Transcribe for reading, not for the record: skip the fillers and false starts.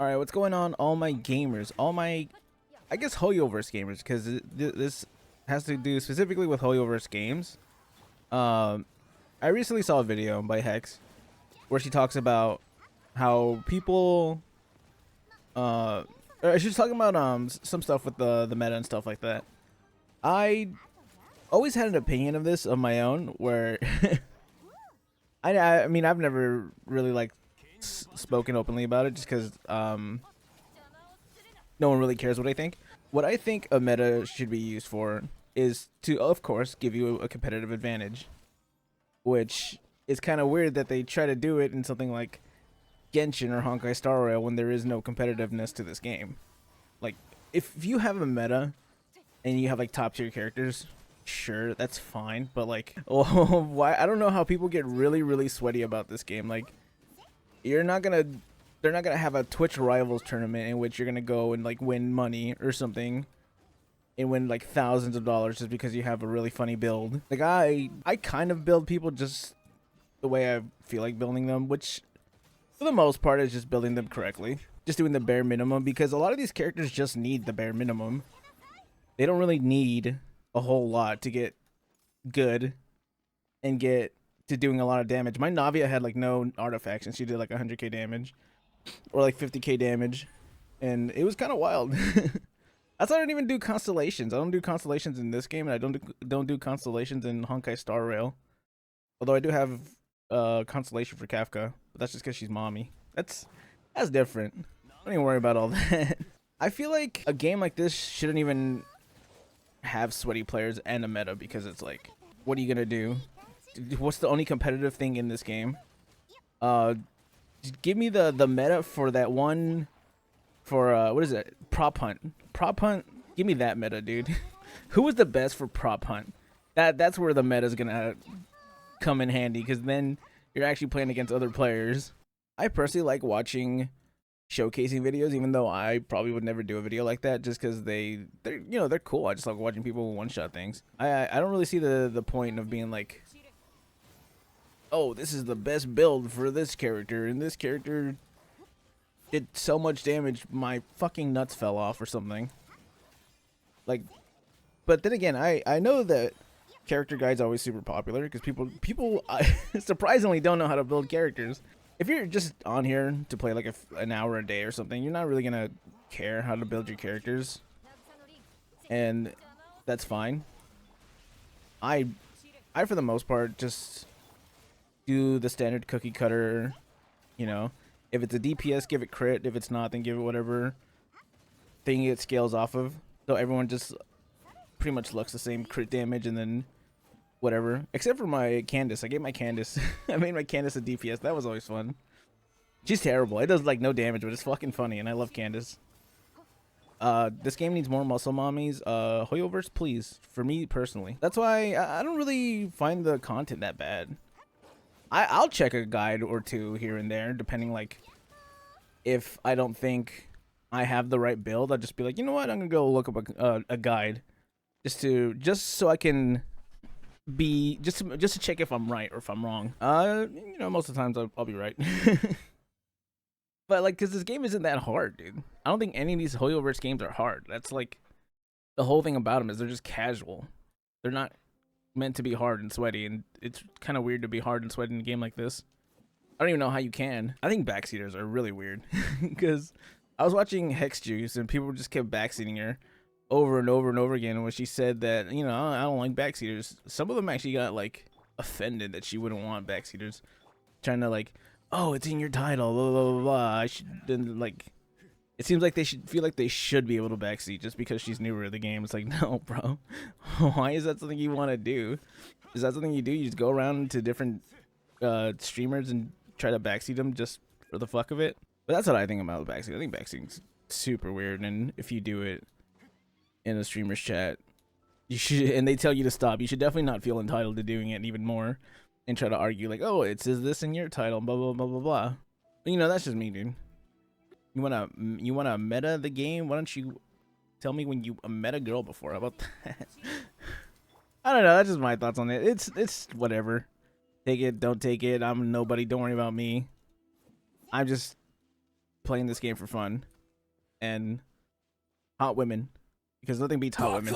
All right, what's going on, all my gamers, all my, I guess, Hoyoverse gamers, because this has to do specifically with Hoyoverse games. Um, I recently saw a video by Hex where she talks about how people, she's talking about some stuff with the meta and stuff like that. I always had an opinion of this of my own, where I mean I've never really like spoken openly about it, just because no one really cares what I think. What I think a meta should be used for is to, of course, give you a competitive advantage, which is kind of weird that they try to do it in something like Genshin or Honkai Star Rail when there is no competitiveness to this game. Like, if you have a meta and you have like top tier characters, sure, that's fine. But like, oh, why? I don't know how people get really sweaty about this game. Like, you're not gonna they're not gonna have a Twitch Rivals tournament in which you're gonna go and like win money or something and win like thousands of dollars just because you have a really funny build. Like, I kind of build people just the way I feel like building them, which for the most part is just building them correctly, just doing the bare minimum, because a lot of these characters just need the bare minimum. They don't really need a whole lot to get good and get to doing a lot of damage. My Navia had like no artifacts and she did like 100k damage or like 50k damage, and it was kind of wild. That's why I don't even do constellations. I don't do constellations in this game, and I don't do constellations in Honkai Star Rail. Although I do have constellation for Kafka, but that's just because she's mommy. That's different. Don't even worry about all that. I feel like a game like this shouldn't even have sweaty players and a meta, because it's like, what are you gonna do? What's the only competitive thing in this game? Give me the meta for that one, for what is it? Prop hunt. Prop hunt. Give me that meta, dude. Who was the best for prop hunt? That's where the meta is gonna come in handy, because then you're actually playing against other players. I personally like watching showcasing videos, even though I probably would never do a video like that, just because they're cool. I just like watching people one shot things. I don't really see the point of being like, oh, this is the best build for this character, and this character did so much damage my fucking nuts fell off or something. Like, but then again, I know that character guide's always super popular because people surprisingly don't know how to build characters. If you're just on here to play like an hour a day or something, you're not really gonna care how to build your characters, and that's fine. I for the most part just do the standard cookie cutter, you know. If it's a DPS, give it crit. If it's not, then give it whatever thing it scales off of. So everyone just pretty much looks the same crit damage, and then whatever. Except for my Candace. I gave my Candace I made my Candace a DPS. That was always fun. She's terrible. It does like no damage, but it's fucking funny, and I love Candace. This game needs more muscle mommies. Hoyoverse, please. For me personally. That's why I don't really find the content that bad. I'll check a guide or two here and there, depending, like, if I don't think I have the right build, I'll just be like, you know what, I'm gonna go look up a guide just so I can be just to check if I'm right or if I'm wrong. You know, most of the times I'll be right. But like, because this game isn't that hard, dude. I don't think any of these Hoyoverse games are hard. That's like the whole thing about them, is they're just casual. They're not meant to be hard and sweaty, and it's kind of weird to be hard and sweaty in a game like this. I don't even know how you can. I think backseaters are really weird, because I was watching Hex Juice and people just kept backseating her over and over and over again when she said that, you know, I don't like backseaters. Some of them actually got like offended that she wouldn't want backseaters, trying to like, oh, it's in your title, blah blah blah blah. I should, then like, it seems like they should feel like they should be able to backseat just because she's newer to the game. It's like, no, bro. Why is that something you want to do? Is that something you do? You just go around to different streamers and try to backseat them just for the fuck of it? But that's what I think about backseat. I think backseating's super weird, and if you do it in a streamer's chat, you should, and they tell you to stop, you should definitely not feel entitled to doing it even more and try to argue like, oh, it says this in your title, blah blah blah blah blah. But, you know, that's just me, dude. You wanna meta the game? Why don't you tell me when you met a girl before? How about that? I don't know. That's just my thoughts on it. It's whatever. Take it, don't take it. I'm nobody. Don't worry about me. I'm just playing this game for fun and hot women, because nothing beats hot women.